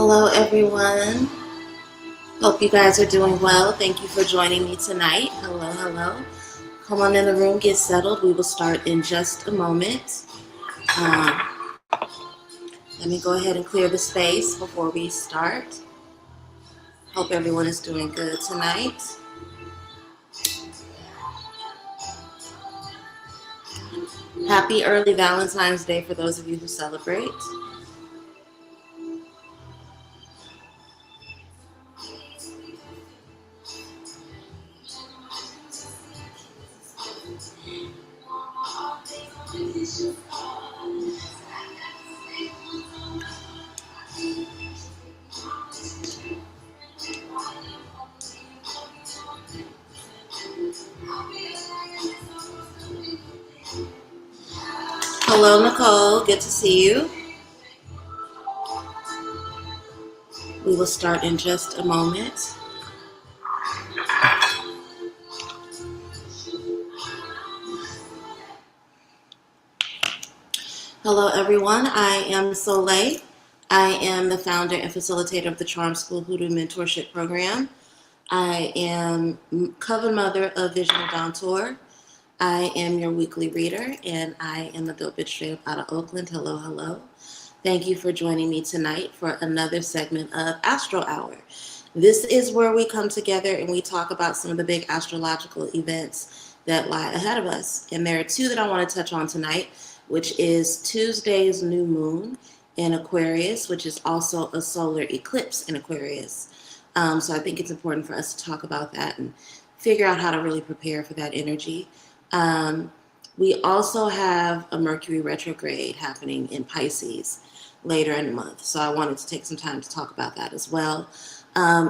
Hello, everyone. Hope you guys are doing well. Thank you for joining me tonight. Hello, hello. Come on in the room, get settled. We will start in just a moment. Um, Let me go ahead and clear the space before we start. Hope everyone is doing good tonight. Happy early Valentine's Day for those of you who celebrate. Hello, Nicole. Good to see you. We will start in just a moment. Hello, everyone. I am Soleil. I am the founder and facilitator of the Charm School Hoodoo Mentorship Program. I am cover mother of Vision of Dawn Tour. I am your weekly reader, and I am a dope bitch straight up out of Oakland. Hello, hello. Thank you for joining me tonight for another segment of Astro Hour. This is where we come together and we talk about some of the big astrological events that lie ahead of us. And there are two that I want to touch on tonight, which is Tuesday's new moon in Aquarius, which is also a solar eclipse in Aquarius. So I think it's important for us to talk about that and figure out how to really prepare for that energy. We also have a Mercury retrograde happening in Pisces later in the month. So I wanted to take some time to talk about that as well.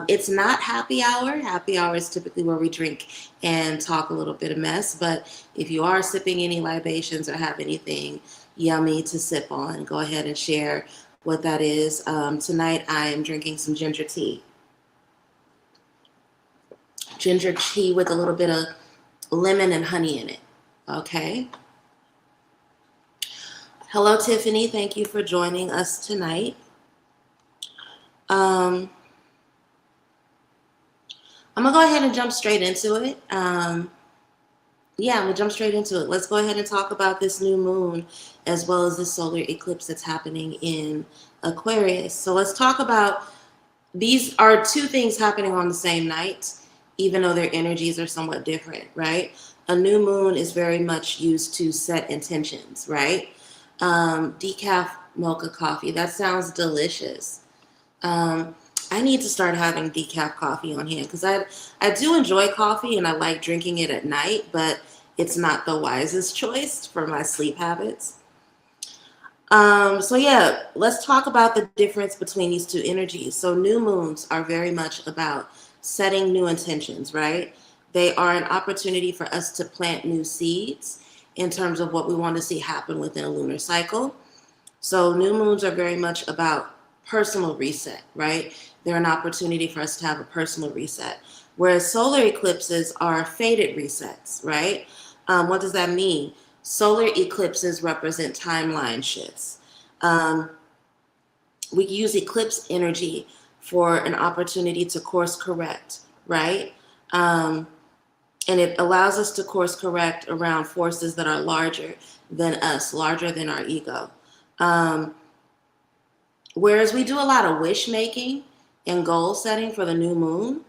It's not happy hour. Happy hour is typically where we drink and talk a little bit of mess. But if you are sipping any libations or have anything yummy to sip on, go ahead and share what that is. Tonight I am drinking some ginger tea. Ginger tea with a little bit of lemon and honey in it. Okay. Hello, Tiffany. Thank you for joining us tonight. I'm gonna go ahead and jump straight into it. I'm gonna jump straight into it. Let's go ahead and talk about this new moon as well as the solar eclipse that's happening in Aquarius. So let's talk about, these are two things happening on the same night, even though their energies are somewhat different, right? A new moon is very much used to set intentions, right? Decaf mocha coffee, that sounds delicious. I need to start having decaf coffee on hand because I do enjoy coffee and I like drinking it at night, but it's not the wisest choice for my sleep habits. Let's talk about the difference between these two energies. So new moons are very much about setting new intentions, right? They are an opportunity for us to plant new seeds in terms of what we want to see happen within a lunar cycle. So new moons are very much about personal reset, right? They're an opportunity for us to have a personal reset. Whereas solar eclipses are faded resets, right? What does that mean? Solar eclipses represent timeline shifts. We use eclipse energy for an opportunity to course correct, right? And it allows us to course correct around forces that are larger than us, larger than our ego. Whereas we do a lot of wish making and goal setting for the new moon,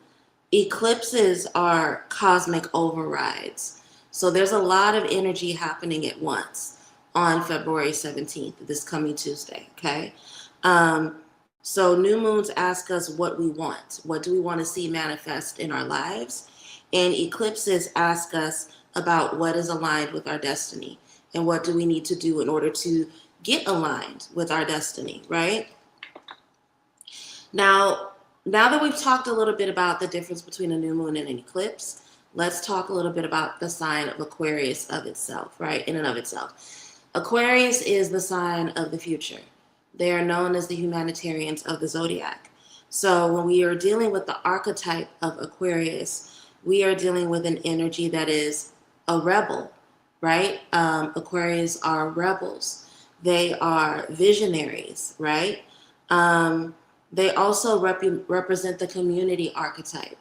eclipses are cosmic overrides. So there's a lot of energy happening at once on February 17th, this coming Tuesday, okay? So new moons ask us what we want. What do we want to see manifest in our lives? And eclipses ask us about what is aligned with our destiny and what do we need to do in order to get aligned with our destiny, right? Now that we've talked a little bit about the difference between a new moon and an eclipse, let's talk a little bit about the sign of Aquarius of itself, right? In and of itself. Aquarius is the sign of the future. They are known as the humanitarians of the zodiac. So when we are dealing with the archetype of Aquarius, we are dealing with an energy that is a rebel, right? Aquarius are rebels. They are visionaries, right? They also represent the community archetype.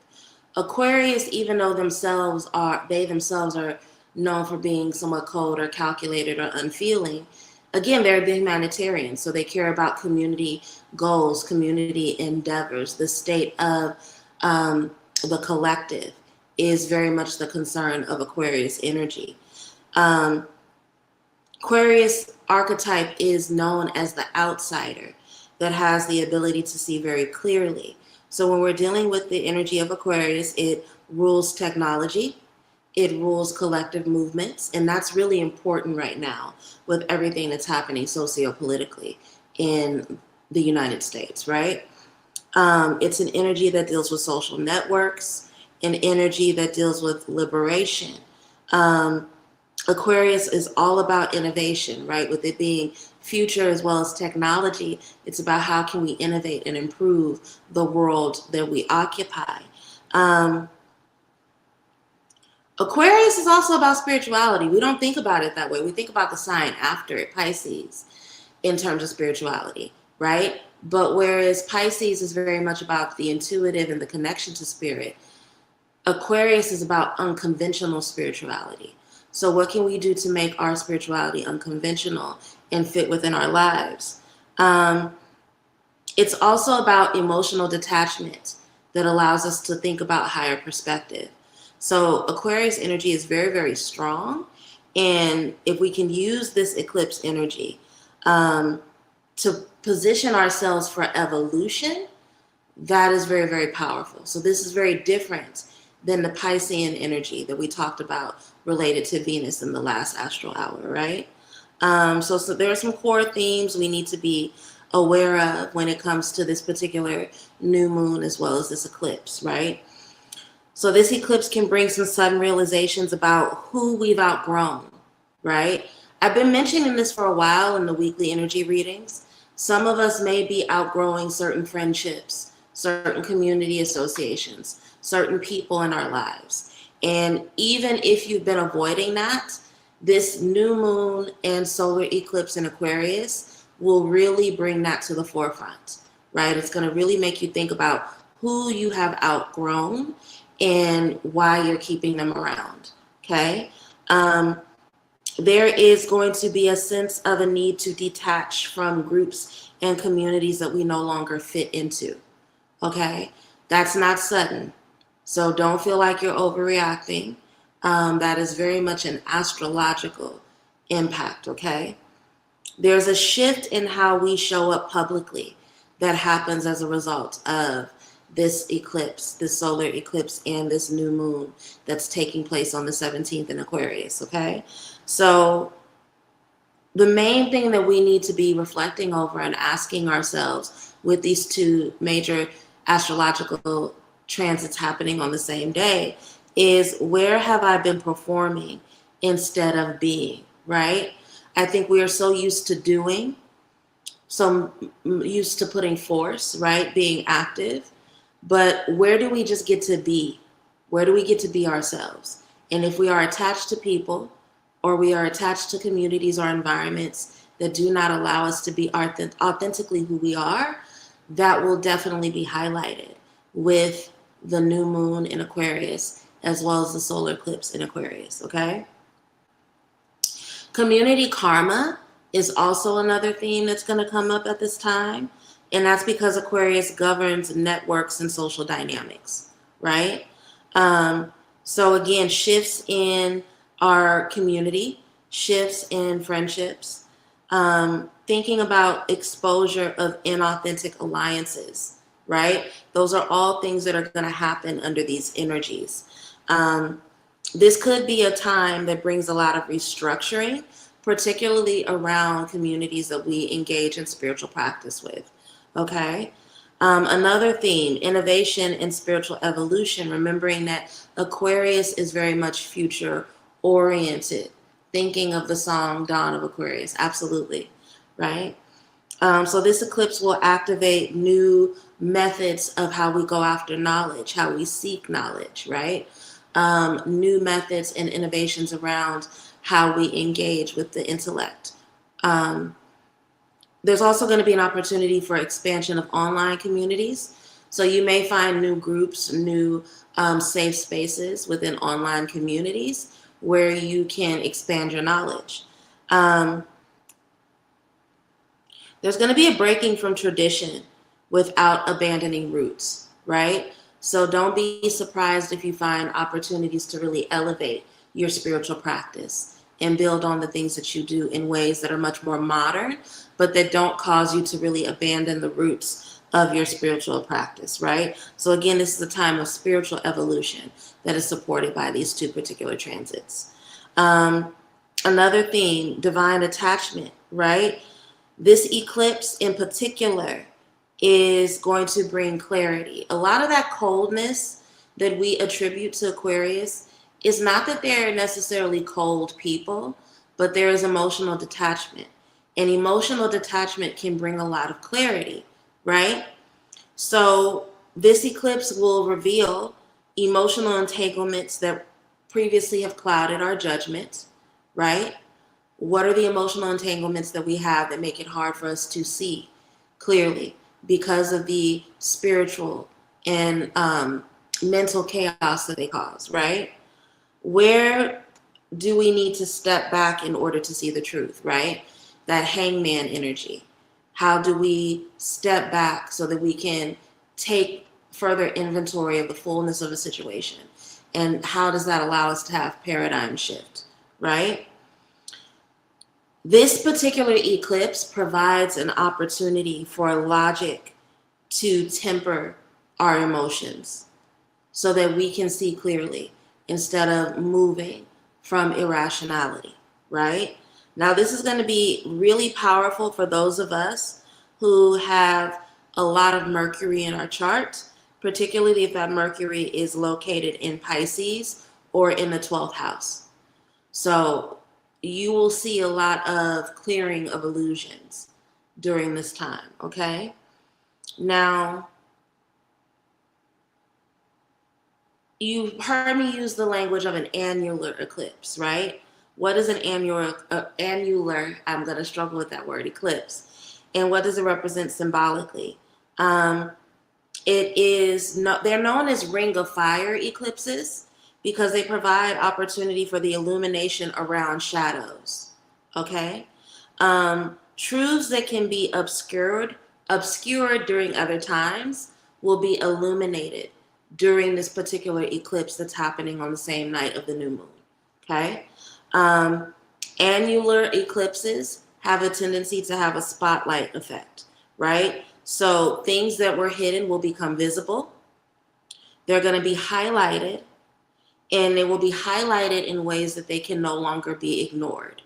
Aquarius, even though they themselves are known for being somewhat cold or calculated or unfeeling, again, they're the humanitarians, so they care about community goals, community endeavors. The state of the collective is very much the concern of Aquarius energy. Um, Aquarius archetype is known as the outsider that has the ability to see very clearly. So when we're dealing with the energy of Aquarius, it rules technology, it rules collective movements, and that's really important right now with everything that's happening sociopolitically in the United States, right? It's an energy that deals with social networks, an energy that deals with liberation. Um, Aquarius is all about innovation, right? With it being future as well as technology, it's about how can we innovate and improve the world that we occupy. Um, Aquarius is also about spirituality. We don't think about it that way. We think about the sign after it, Pisces, in terms of spirituality, right? But whereas Pisces is very much about the intuitive and the connection to spirit, Aquarius is about unconventional spirituality. So, what can we do to make our spirituality unconventional and fit within our lives? Um, it's also about emotional detachment that allows us to think about higher perspective. So, Aquarius energy is very, very strong. And if we can use this eclipse energy um, to position ourselves for evolution, that is very, very powerful. So this is very different than the Piscean energy that we talked about related to Venus in the last astral hour, right? So there are some core themes we need to be aware of when it comes to this particular new moon as well as this eclipse, right? So this eclipse can bring some sudden realizations about who we've outgrown, right? I've been mentioning this for a while in the weekly energy readings. Some of us may be outgrowing certain friendships, certain community associations, certain people in our lives. And even if you've been avoiding that, this new moon and solar eclipse in Aquarius will really bring that to the forefront, right? It's going to really make you think about who you have outgrown and why you're keeping them around, okay? There is going to be a sense of a need to detach from groups and communities that we no longer fit into, okay? That's not sudden. So don't feel like you're overreacting. That is very much an astrological impact, okay? There's a shift in how we show up publicly that happens as a result of this eclipse, this solar eclipse, and this new moon that's taking place on the 17th in Aquarius, okay? So the main thing that we need to be reflecting over and asking ourselves with these two major astrological transits happening on the same day is, where have I been performing instead of being, right? I think we are so used to doing, so used to putting force, right? Being active. But where do we just get to be? Where do we get to be ourselves? And if we are attached to people, or we are attached to communities or environments that do not allow us to be authentically who we are, that will definitely be highlighted with the new moon in Aquarius, as well as the solar eclipse in Aquarius, okay? Community karma is also another theme that's going to come up at this time. And that's because Aquarius governs networks and social dynamics, right? So again, shifts in our community, shifts in friendships, thinking about exposure of inauthentic alliances, right? Those are all things that are going to happen under these energies. This could be a time that brings a lot of restructuring, particularly around communities that we engage in spiritual practice with, okay? Another theme, innovation and spiritual evolution, remembering that Aquarius is very much future oriented, thinking of the song Dawn of Aquarius, absolutely, right? So this eclipse will activate new methods of how we go after knowledge, how we seek knowledge, right? New methods and innovations around how we engage with the intellect. There's also going to be an opportunity for expansion of online communities. So you may find new groups, new safe spaces within online communities where you can expand your knowledge. There's going to be a breaking from tradition without abandoning roots, right? So don't be surprised if you find opportunities to really elevate your spiritual practice and build on the things that you do in ways that are much more modern, but that don't cause you to really abandon the roots of your spiritual practice, right? So again, this is a time of spiritual evolution that is supported by these two particular transits. Another theme, divine attachment, right? This eclipse in particular is going to bring clarity. A lot of that coldness that we attribute to Aquarius is not that they're necessarily cold people, but there is emotional detachment. And emotional detachment can bring a lot of clarity, right? So this eclipse will reveal emotional entanglements that previously have clouded our judgment, right? What are the emotional entanglements that we have that make it hard for us to see clearly because of the spiritual and mental chaos that they cause, right? Where do we need to step back in order to see the truth, right? That hangman energy. How do we step back so that we can take further inventory of the fullness of a situation? And how does that allow us to have paradigm shift, right? This particular eclipse provides an opportunity for logic to temper our emotions so that we can see clearly instead of moving from irrationality, right? Now, this is going to be really powerful for those of us who have a lot of Mercury in our chart, particularly if that Mercury is located in Pisces or in the 12th house. So you will see a lot of clearing of illusions during this time, okay? Now, you've heard me use the language of an annular eclipse, right? What is an annular, I'm going to struggle with that word, eclipse. And what does it represent symbolically? They're known as ring of fire eclipses because they provide opportunity for the illumination around shadows, okay? Truths that can be obscured during other times will be illuminated during this particular eclipse that's happening on the same night of the new moon, okay? Annular eclipses have a tendency to have a spotlight effect, right? So things that were hidden will become visible. They're going to be highlighted, and they will be highlighted in ways that they can no longer be ignored.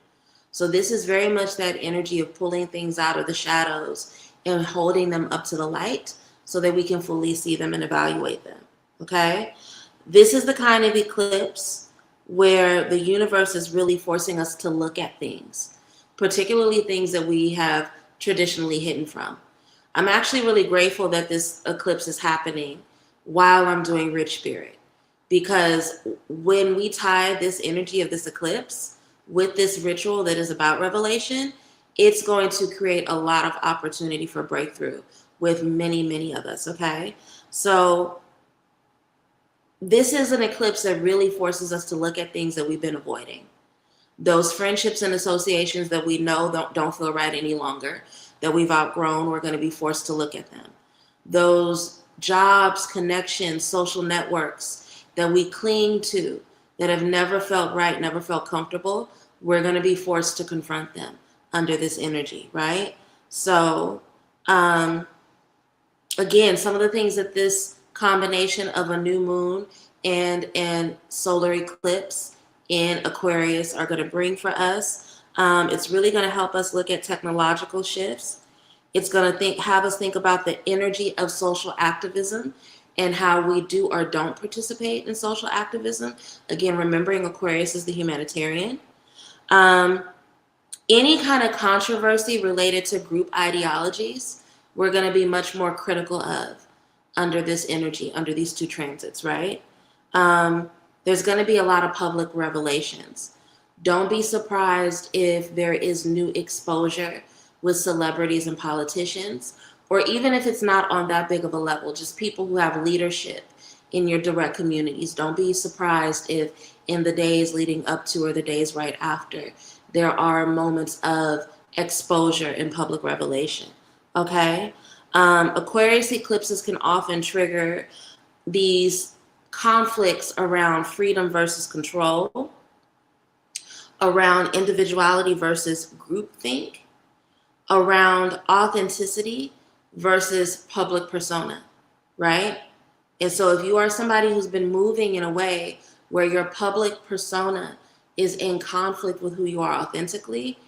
So this is very much that energy of pulling things out of the shadows and holding them up to the light so that we can fully see them and evaluate them, okay? This is the kind of eclipse where the universe is really forcing us to look at things, particularly things that we have traditionally hidden from. I'm actually really grateful that this eclipse is happening while I'm doing Rich Spirit, because when we tie this energy of this eclipse with this ritual that is about revelation, it's going to create a lot of opportunity for breakthrough with many, many of us, okay? So this is an eclipse that really forces us to look at things that we've been avoiding. Those friendships and associations that we know don't feel right any longer, that we've outgrown, we're going to be forced to look at them. Those jobs, connections, social networks that we cling to that have never felt right, never felt comfortable, we're going to be forced to confront them under this energy, right? So, again, some of the things that this combination of a new moon and solar eclipse in Aquarius are going to bring for us. It's really going to help us look at technological shifts. It's going to have us think about the energy of social activism and how we do or don't participate in social activism. Again, remembering Aquarius is the humanitarian. Any kind of controversy related to group ideologies, we're going to be much more critical of under this energy, under these two transits, right? There's going to be a lot of public revelations. Don't be surprised if there is new exposure with celebrities and politicians, or even if it's not on that big of a level, just people who have leadership in your direct communities. Don't be surprised if in the days leading up to or the days right after, there are moments of exposure and public revelation. Okay? Aquarius eclipses can often trigger these conflicts around freedom versus control, around individuality versus groupthink, around authenticity versus public persona, right? And so if you are somebody who's been moving in a way where your public persona is in conflict with who you are authentically,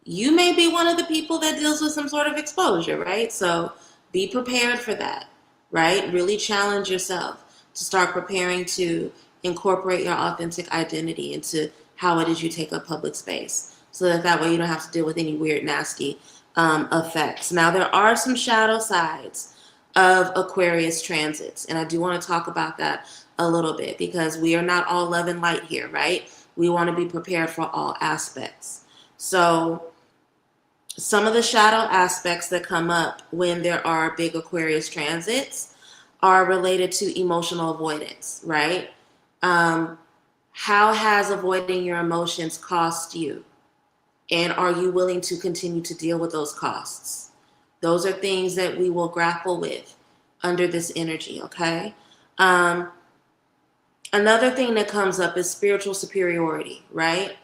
you may be one of the people that deals with some sort of exposure, right? So be prepared for that, right? Really challenge yourself to start preparing to incorporate your authentic identity into how it is you take up public space, so that way you don't have to deal with any weird, nasty effects. Now, there are some shadow sides of Aquarius transits, and I do want to talk about that a little bit, because we are not all love and light here, right? We want to be prepared for all aspects. So some of the shadow aspects that come up when there are big Aquarius transits are related to emotional avoidance, right? How has avoiding your emotions cost you? And are you willing to continue to deal with those costs? Those are things that we will grapple with under this energy, okay? Another thing that comes up is spiritual superiority, right?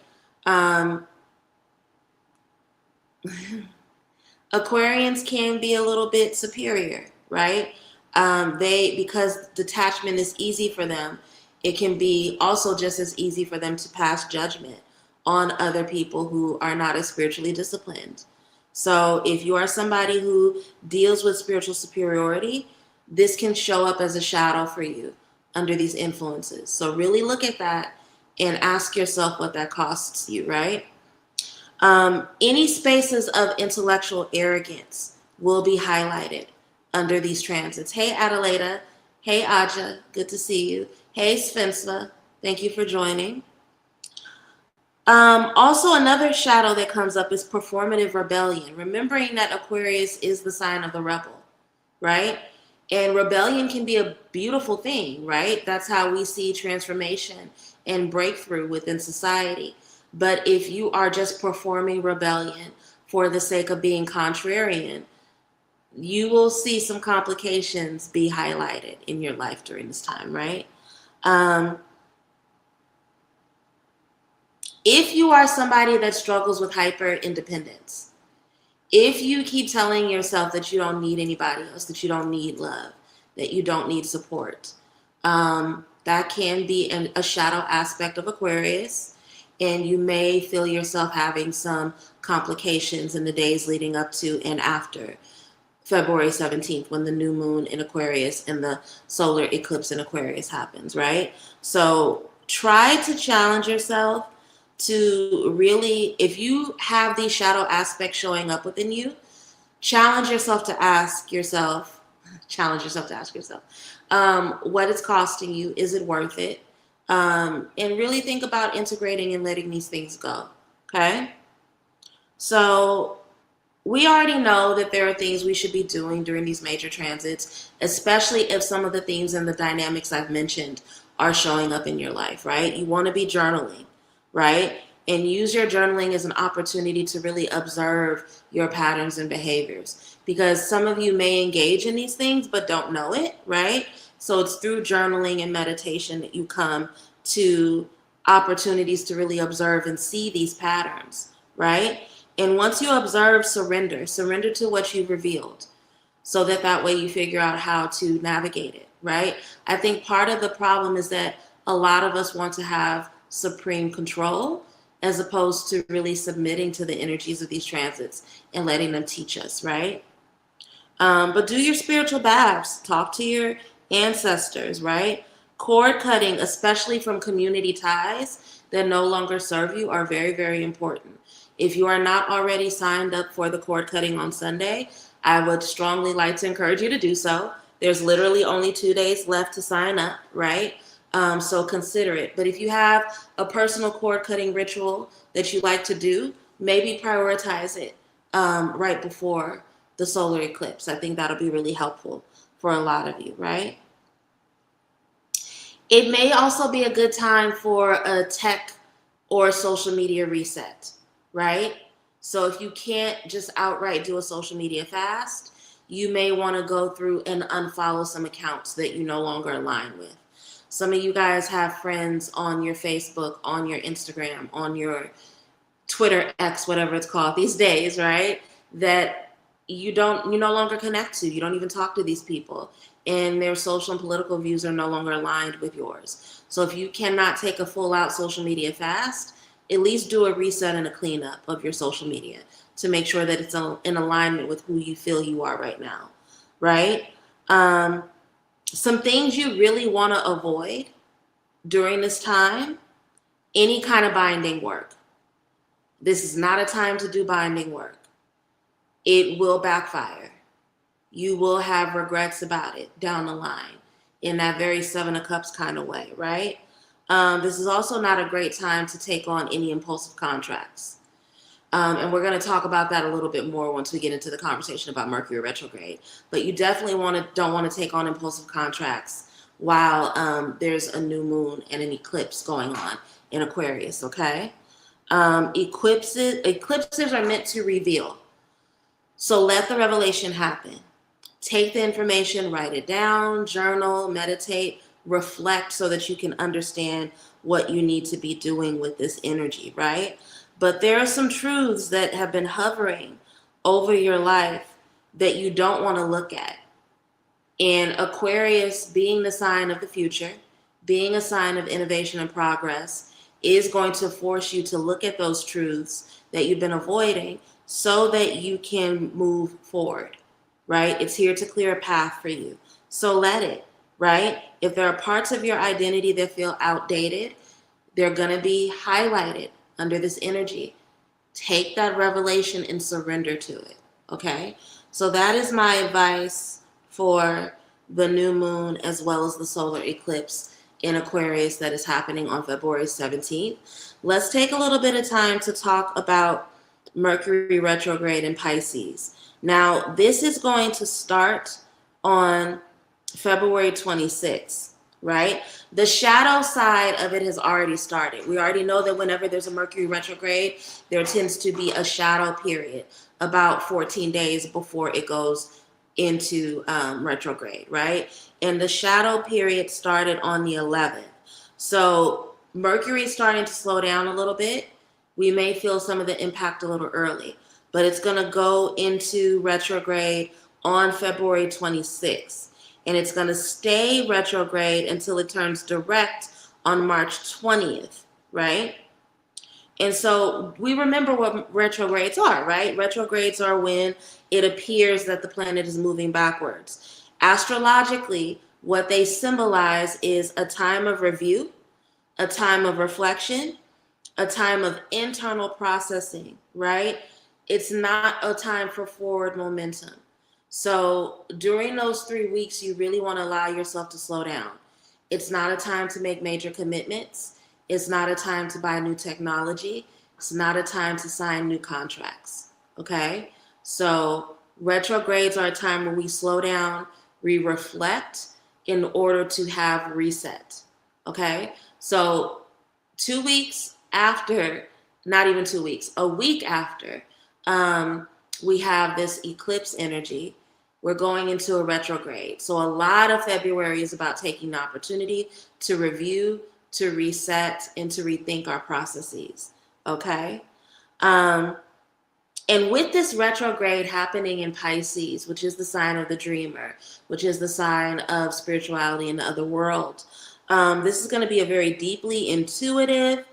Aquarians can be a little bit superior, right? Because detachment is easy for them, it can be also just as easy for them to pass judgment on other people who are not as spiritually disciplined. So if you are somebody who deals with spiritual superiority, this can show up as a shadow for you under these influences. So really look at that and ask yourself what that costs you, right? Any spaces of intellectual arrogance will be highlighted under these transits. Hey, Adelaida. Hey, Aja. Good to see you. Hey, Svenstva. Thank you for joining. Also, another shadow that comes up is performative rebellion, remembering that Aquarius is the sign of the rebel, right? And rebellion can be a beautiful thing, right? That's how we see transformation and breakthrough within society. But if you are just performing rebellion for the sake of being contrarian, you will see some complications be highlighted in your life during this time, right? If you are somebody that struggles with hyper independence, if you keep telling yourself that you don't need anybody else, that you don't need love, that you don't need support, that can be a shadow aspect of Aquarius, and you may feel yourself having some complications in the days leading up to and after February 17th, when the new moon in Aquarius and the solar eclipse in Aquarius happens, right? So try to challenge yourself to really, if you have these shadow aspects showing up within you, challenge yourself to ask yourself, what it's costing you. Is it worth it? And really think about integrating and letting these things go, okay? So we already know that there are things we should be doing during these major transits, especially if some of the themes and the dynamics I've mentioned are showing up in your life, right? You want to be journaling, right? And use your journaling as an opportunity to really observe your patterns and behaviors, because some of you may engage in these things but don't know it, right? So it's through journaling and meditation that you come to opportunities to really observe and see these patterns, right? And once you observe, surrender to what you've revealed, so that way you figure out how to navigate it, right? I think part of the problem is that a lot of us want to have supreme control as opposed to really submitting to the energies of these transits and letting them teach us, right? But do your spiritual baths, talk to your ancestors, right? Cord cutting, especially from community ties that no longer serve you, are very, very important. If you are not already signed up for the cord cutting on Sunday, I would strongly like to encourage you to do so. There's literally only 2 days left to sign up, right? So consider it. But if you have a personal cord cutting ritual that you like to do, maybe prioritize it right before the solar eclipse. I think that'll be really helpful for a lot of you, right? It may also be a good time for a tech or social media reset, right? So if you can't just outright do a social media fast, you may want to go through and unfollow some accounts that you no longer align with. Some of you guys have friends on your Facebook, on your Instagram, on your Twitter, X, whatever it's called these days, right? That you no longer connect to. You don't even talk to these people. And their social and political views are no longer aligned with yours. So if you cannot take a full out social media fast, at least do a reset and a cleanup of your social media to make sure that it's in alignment with who you feel you are right now, right? Some things you really want to avoid during this time, any kind of binding work. This is not a time to do binding work. It will backfire. You will have regrets about it down the line in that very Seven of Cups kind of way, right? This is also not a great time to take on any impulsive contracts. And we're going to talk about that a little bit more once we get into the conversation about Mercury retrograde. But you definitely don't want to take on impulsive contracts while there's a new moon and an eclipse going on in Aquarius, okay? Eclipses are meant to reveal. So let the revelation happen. Take the information, write it down, journal, meditate, reflect so that you can understand what you need to be doing with this energy, right? But there are some truths that have been hovering over your life that you don't want to look at. And Aquarius, being the sign of the future, being a sign of innovation and progress, is going to force you to look at those truths that you've been avoiding so that you can move forward, right? It's here to clear a path for you. So let it, right? If there are parts of your identity that feel outdated, they're going to be highlighted under this energy. Take that revelation and surrender to it, okay? So that is my advice for the new moon as well as the solar eclipse in Aquarius that is happening on February 17th. Let's take a little bit of time to talk about Mercury retrograde in Pisces. Now, this is going to start on February 26th, right? The shadow side of it has already started. We already know that whenever there's a Mercury retrograde, there tends to be a shadow period about 14 days before it goes into retrograde, right? And the shadow period started on the 11th. So Mercury is starting to slow down a little bit. We may feel some of the impact a little early, but it's going to go into retrograde on February 26th. And it's going to stay retrograde until it turns direct on March 20th, right? And so we remember what retrogrades are, right? Retrogrades are when it appears that the planet is moving backwards. Astrologically, what they symbolize is a time of review, a time of reflection, a time of internal processing, right? It's not a time for forward momentum. So during those 3 weeks, you really want to allow yourself to slow down. It's not a time to make major commitments. It's not a time to buy new technology. It's not a time to sign new contracts, okay? So retrogrades are a time where we slow down, we reflect in order to have reset, okay? So 2 weeks after, not even 2 weeks, a week after, we have this eclipse energy. We're going into a retrograde. So a lot of February is about taking the opportunity to review, to reset, and to rethink our processes, okay? And with this retrograde happening in Pisces, which is the sign of the dreamer, which is the sign of spirituality in the other world, this is going to be a very deeply intuitive,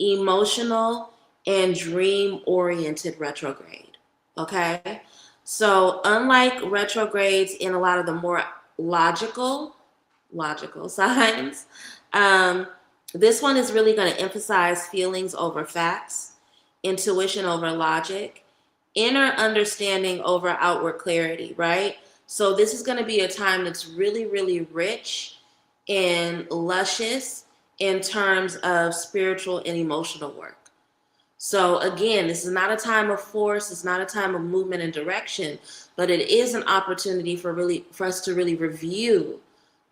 emotional, and dream-oriented retrograde, okay? So unlike retrogrades in a lot of the more logical signs, this one is really going to emphasize feelings over facts, intuition over logic, inner understanding over outward clarity, right? So this is going to be a time that's really, really rich and luscious in terms of spiritual and emotional work. So again, this is not a time of force. It's not a time of movement and direction, but it is an opportunity for us to really review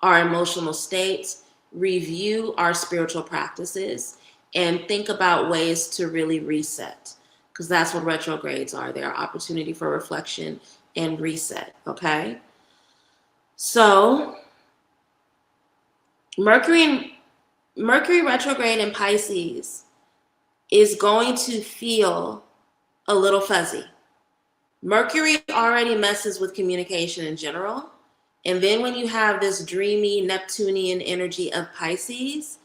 our emotional states, review our spiritual practices, and think about ways to really reset. Because that's what retrogrades are. They're opportunity for reflection and reset. Okay. So Mercury retrograde in Pisces is going to feel a little fuzzy. Mercury already messes with communication in general. And then when you have this dreamy Neptunian energy of Pisces,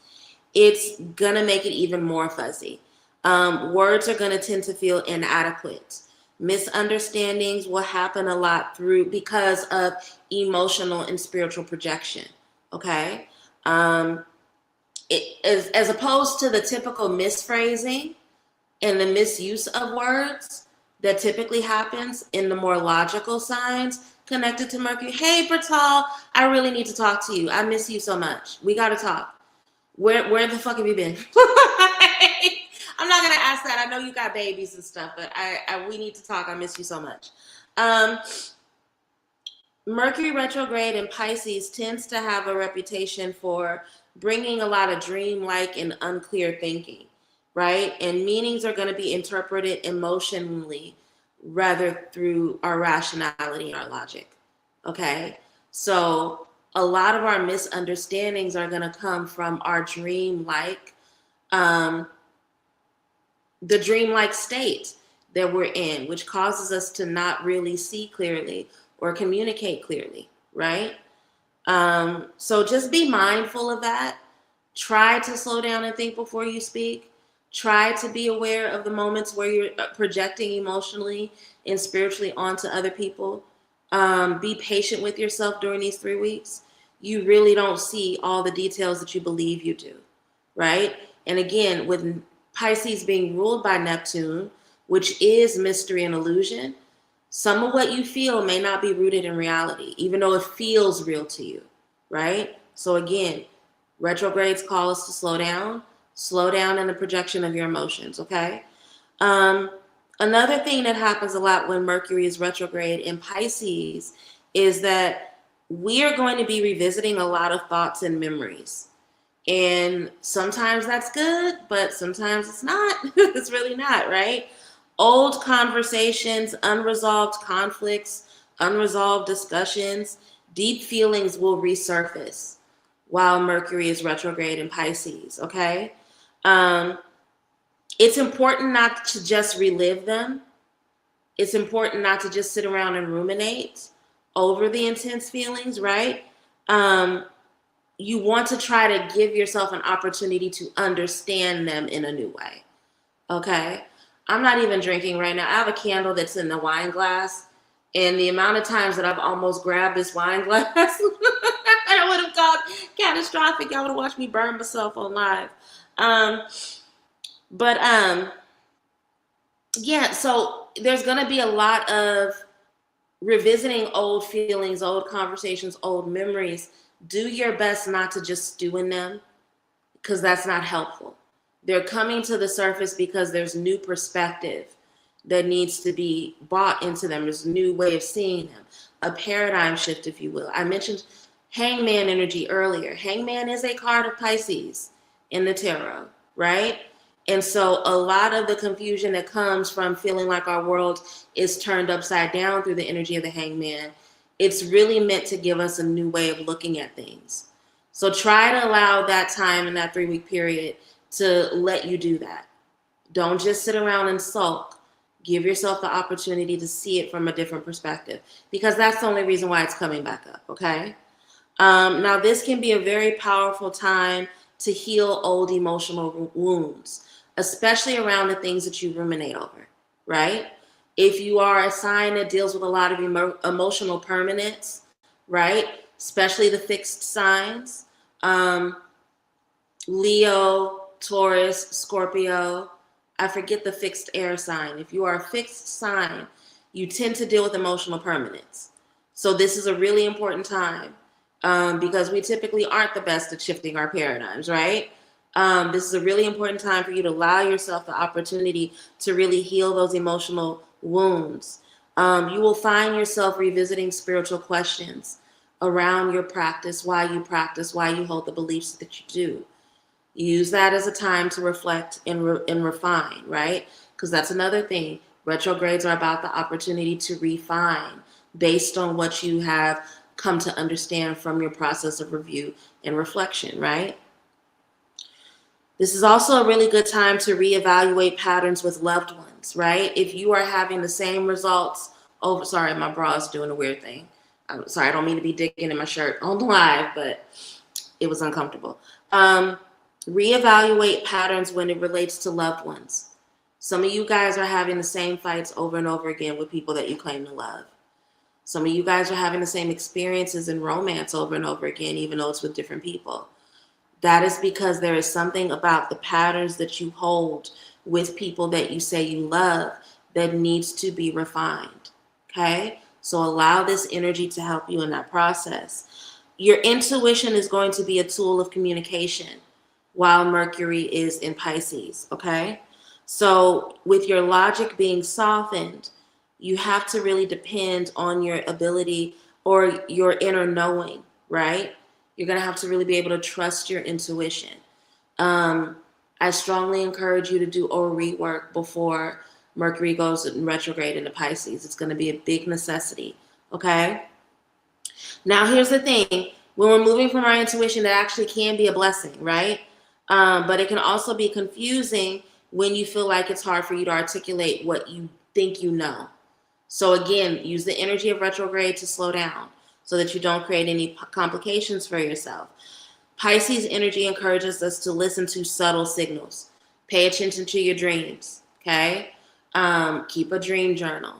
it's going to make it even more fuzzy. Words are going to tend to feel inadequate. Misunderstandings will happen a lot because of emotional and spiritual projection. Okay. As opposed to the typical misphrasing and the misuse of words that typically happens in the more logical signs connected to Mercury. Hey, Bertal, I really need to talk to you. I miss you so much. We got to talk. Where the fuck have you been? I'm not going to ask that. I know you got babies and stuff, but we need to talk. I miss you so much. Mercury retrograde in Pisces tends to have a reputation for bringing a lot of dreamlike and unclear thinking, right? And meanings are going to be interpreted emotionally rather through our rationality and our logic, okay? So a lot of our misunderstandings are going to come from our dreamlike, the dreamlike state that we're in, which causes us to not really see clearly or communicate clearly, right? So just be mindful of that. Try to slow down and think before you speak. Try to be aware of the moments where you're projecting emotionally and spiritually onto other people. Be patient with yourself during these 3 weeks. You really don't see all the details that you believe you do, right? And again, with Pisces being ruled by Neptune, which is mystery and illusion, some of what you feel may not be rooted in reality, even though it feels real to you, right? So again, retrogrades call us to slow down in the projection of your emotions, okay? Another thing that happens a lot when Mercury is retrograde in Pisces is that we are going to be revisiting a lot of thoughts and memories. And sometimes that's good, but sometimes it's not. It's really not, right? Old conversations, unresolved conflicts, unresolved discussions, deep feelings will resurface while Mercury is retrograde in Pisces, okay? It's important not to just relive them. It's important not to just sit around and ruminate over the intense feelings, right? You want to try to give yourself an opportunity to understand them in a new way, okay? I'm not even drinking right now. I have a candle that's in the wine glass, and the amount of times that I've almost grabbed this wine glass, I would have called catastrophic. Y'all would have watched me burn myself on live. Yeah, so there's going to be a lot of revisiting old feelings, old conversations, old memories. Do your best not to just stew in them, because that's not helpful. They're coming to the surface because there's new perspective that needs to be brought into them. There's a new way of seeing them, a paradigm shift, if you will. I mentioned Hangman energy earlier. Hangman is a card of Pisces in the tarot, right? And so a lot of the confusion that comes from feeling like our world is turned upside down through the energy of the Hangman, it's really meant to give us a new way of looking at things. So try to allow that time in that 3-week period to let you do that. Don't just sit around and sulk. Give yourself the opportunity to see it from a different perspective, because that's the only reason why it's coming back up, okay? Now, this can be a very powerful time to heal old emotional wounds, especially around the things that you ruminate over, right? If you are a sign that deals with a lot of emotional permanence, right? Especially the fixed signs, Leo, Taurus, Scorpio. I forget the fixed air sign. If you are a fixed sign, you tend to deal with emotional permanence. So this is a really important time because we typically aren't the best at shifting our paradigms, right? This is a really important time for you to allow yourself the opportunity to really heal those emotional wounds. You will find yourself revisiting spiritual questions around your practice, why you hold the beliefs that you do. Use that as a time to reflect and refine, right? Because that's another thing. Retrogrades are about the opportunity to refine based on what you have come to understand from your process of review and reflection, right? This is also a really good time to reevaluate patterns with loved ones, right? If you are having the same results over, sorry, my bra is doing a weird thing. I'm sorry, I don't mean to be digging in my shirt on live, but it was uncomfortable. Reevaluate patterns when it relates to loved ones. Some of you guys are having the same fights over and over again with people that you claim to love. Some of you guys are having the same experiences in romance over and over again, even though it's with different people. That is because there is something about the patterns that you hold with people that you say you love that needs to be refined. Okay? So allow this energy to help you in that process. Your intuition is going to be a tool of communication while Mercury is in Pisces. Okay? So with your logic being softened, you have to really depend on your ability or your inner knowing, right? You're going to have to really be able to trust your intuition. I strongly encourage you to do Ori work before Mercury goes in retrograde into Pisces. It's going to be a big necessity, okay? Now, here's the thing. When we're moving from our intuition, that actually can be a blessing, right? But it can also be confusing when you feel like it's hard for you to articulate what you think you know. So again, use the energy of retrograde to slow down so that you don't create any complications for yourself. Pisces energy encourages us to listen to subtle signals. Pay attention to your dreams, okay? Keep a dream journal.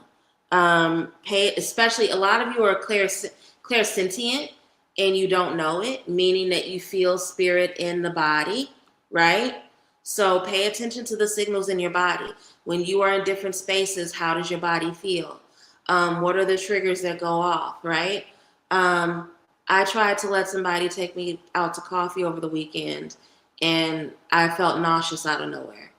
Especially, a lot of you are clairsentient and you don't know it, meaning that you feel spirit in the body, right? So pay attention to the signals in your body. When you are in different spaces, how does your body feel? What are the triggers that go off, right? I tried to let somebody take me out to coffee over the weekend, and I felt nauseous out of nowhere.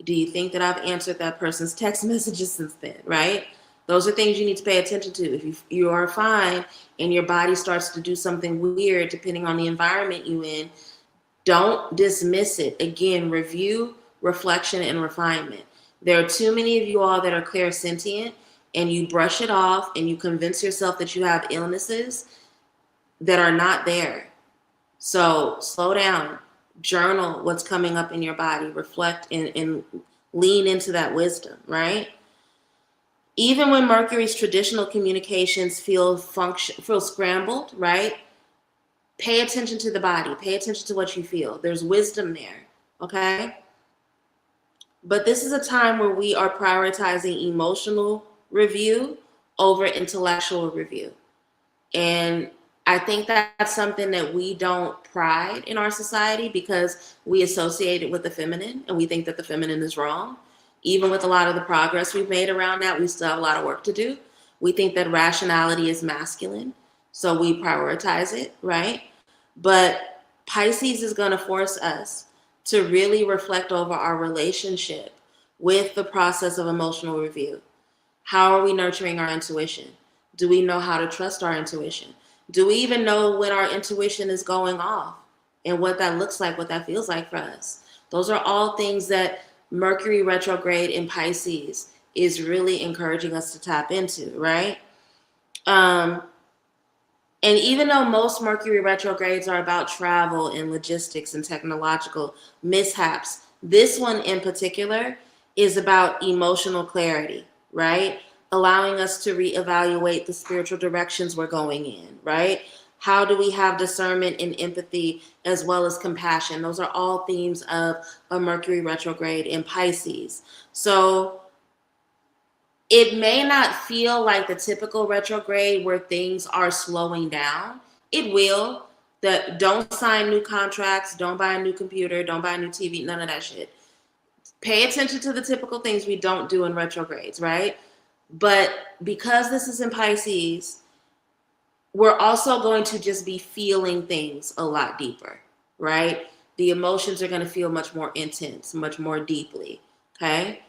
Do you think that I've answered that person's text messages since then, right? Those are things you need to pay attention to. If you are fine and your body starts to do something weird, depending on the environment you're in, don't dismiss it. Again, review, reflection, and refinement. There are too many of you all that are clairsentient and you brush it off and you convince yourself that you have illnesses that are not there. So slow down, journal what's coming up in your body, reflect and lean into that wisdom, right? Even when Mercury's traditional communications feel scrambled, right? Pay attention to the body. Pay attention to what you feel. There's wisdom there, okay? But this is a time where we are prioritizing emotional review over intellectual review. And I think that's something that we don't pride in our society because we associate it with the feminine and we think that the feminine is wrong. Even with a lot of the progress we've made around that, we still have a lot of work to do. We think that rationality is masculine, so we prioritize it, right? But Pisces is going to force us to really reflect over our relationship with the process of emotional review. How are we nurturing our intuition? Do we know how to trust our intuition? Do we even know when our intuition is going off and what that looks like, what that feels like for us? Those are all things that Mercury retrograde in Pisces is really encouraging us to tap into, right? And even though most Mercury retrogrades are about travel and logistics and technological mishaps, this one in particular is about emotional clarity, right? Allowing us to reevaluate the spiritual directions we're going in, right? How do we have discernment and empathy as well as compassion? Those are all themes of a Mercury retrograde in Pisces. So it may not feel like the typical retrograde where things are slowing down. It will. Don't sign new contracts, don't buy a new computer, don't buy a new TV, none of that shit. Pay attention to the typical things we don't do in retrogrades, right? But because this is in Pisces, we're also going to just be feeling things a lot deeper, right? The emotions are going to feel much more intense, much more deeply. Okay.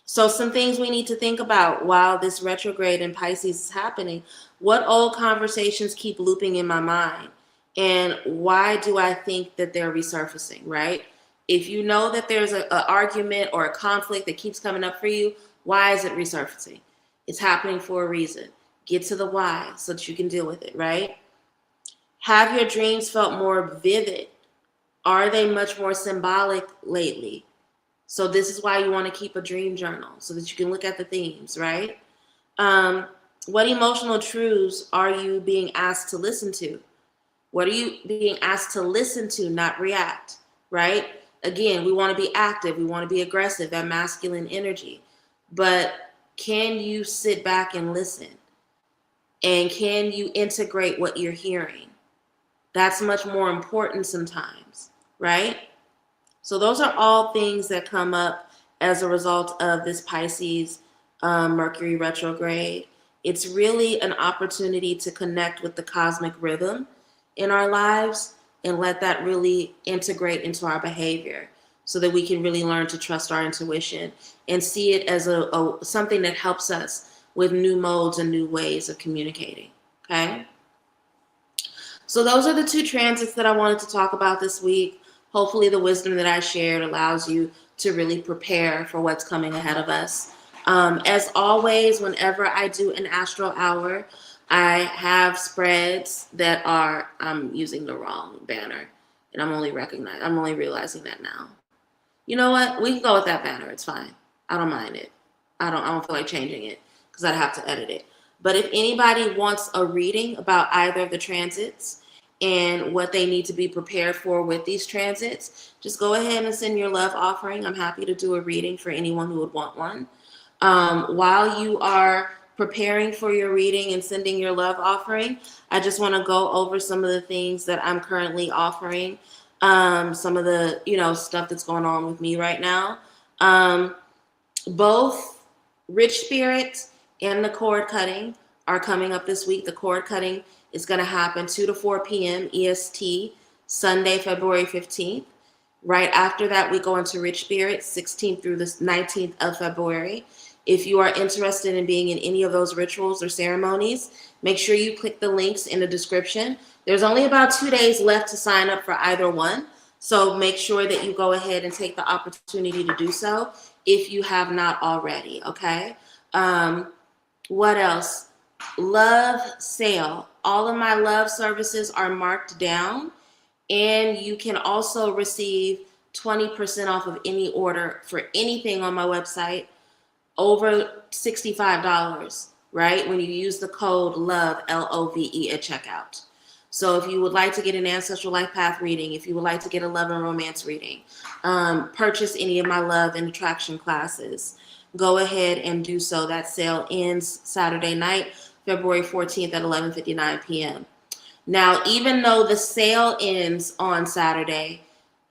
So some things we need to think about while this retrograde in Pisces is happening. What old conversations keep looping in my mind? And why do I think that they're resurfacing, right? If you know that there's an argument or a conflict that keeps coming up for you, why is it resurfacing? It's happening for a reason. Get to the why so that you can deal with it, right? Have your dreams felt more vivid? Are they much more symbolic lately? So this is why you want to keep a dream journal so that you can look at the themes, right? What emotional truths are you being asked to listen to? What are you being asked to listen to, not react, right? Again, we want to be active. We want to be aggressive, that masculine energy. But can you sit back and listen? And can you integrate what you're hearing? That's much more important sometimes, right? So those are all things that come up as a result of this Pisces Mercury retrograde. It's really an opportunity to connect with the cosmic rhythm in our lives and let that really integrate into our behavior so that we can really learn to trust our intuition and see it as something that helps us with new modes and new ways of communicating, okay? So those are the two transits that I wanted to talk about this week. Hopefully the wisdom that I shared allows you to really prepare for what's coming ahead of us. As always, whenever I do an Astro Hour, I have spreads that are, I'm using the wrong banner, and I'm only realizing that now. You know what? We can go with that banner. It's fine. I don't mind it. I don't feel like changing it because I'd have to edit it. But if anybody wants a reading about either of the transits and what they need to be prepared for with these transits, just go ahead and send your love offering. I'm happy to do a reading for anyone who would want one. While you are preparing for your reading and sending your love offering, I just want to go over some of the things that I'm currently offering, some of the, stuff that's going on with me right now. Both Rich Spirit and the cord cutting are coming up this week. The cord cutting is going to happen 2 to 4 p.m. EST, Sunday, February 15th. Right after that, we go into Rich Spirit, 16th through the 19th of February. If you are interested in being in any of those rituals or ceremonies, make sure you click the links in the description. There's only about 2 days left to sign up for either one. So make sure that you go ahead and take the opportunity to do so if you have not already, okay? What else? Love sale. All of my love services are marked down, and you can also receive 20% off of any order for anything on my website over $65, right? When you use the code LOVE, LOVE at checkout. So if you would like to get an ancestral life path reading, if you would like to get a love and romance reading, purchase any of my love and attraction classes, go ahead and do so. That sale ends Saturday night, February 14th at 11:59 p.m. Now, even though the sale ends on Saturday,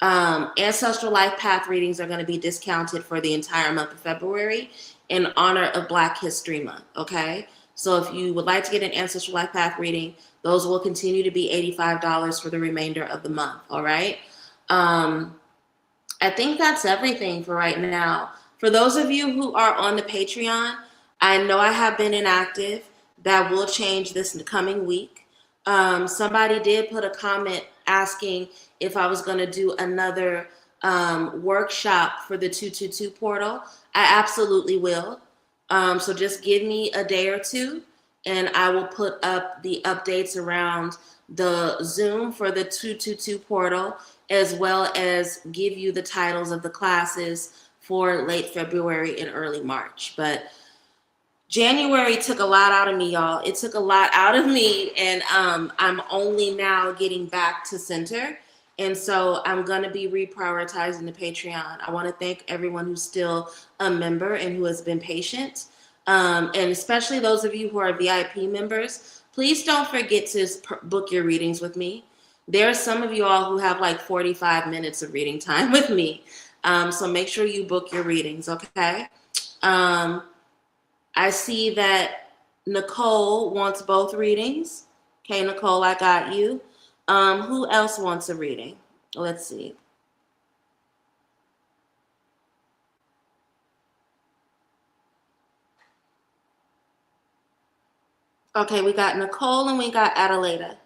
ancestral life path readings are going to be discounted for the entire month of February in honor of Black History Month, okay? So if you would like to get an ancestral life path reading, those will continue to be $85 for the remainder of the month, all right? I think that's everything for right now. For those of you who are on the Patreon, I know I have been inactive. That will change this coming week. Somebody did put a comment asking if I was going to do another workshop for the 222 portal. I absolutely will. So just give me a day or two, and I will put up the updates around the Zoom for the 222 portal, as well as give you the titles of the classes for late February and early March. But January took a lot out of me, y'all. It took a lot out of me, and I'm only now getting back to center. And so I'm going to be reprioritizing the Patreon. I want to thank everyone who's still a member and who has been patient. And especially those of you who are VIP members, please don't forget to book your readings with me. There are some of you all who have like 45 minutes of reading time with me. So make sure you book your readings, okay? I see that Nicole wants both readings. Okay, Nicole, I got you. Who else wants a reading? Let's see. Okay, we got Nicole and we got Adelaida.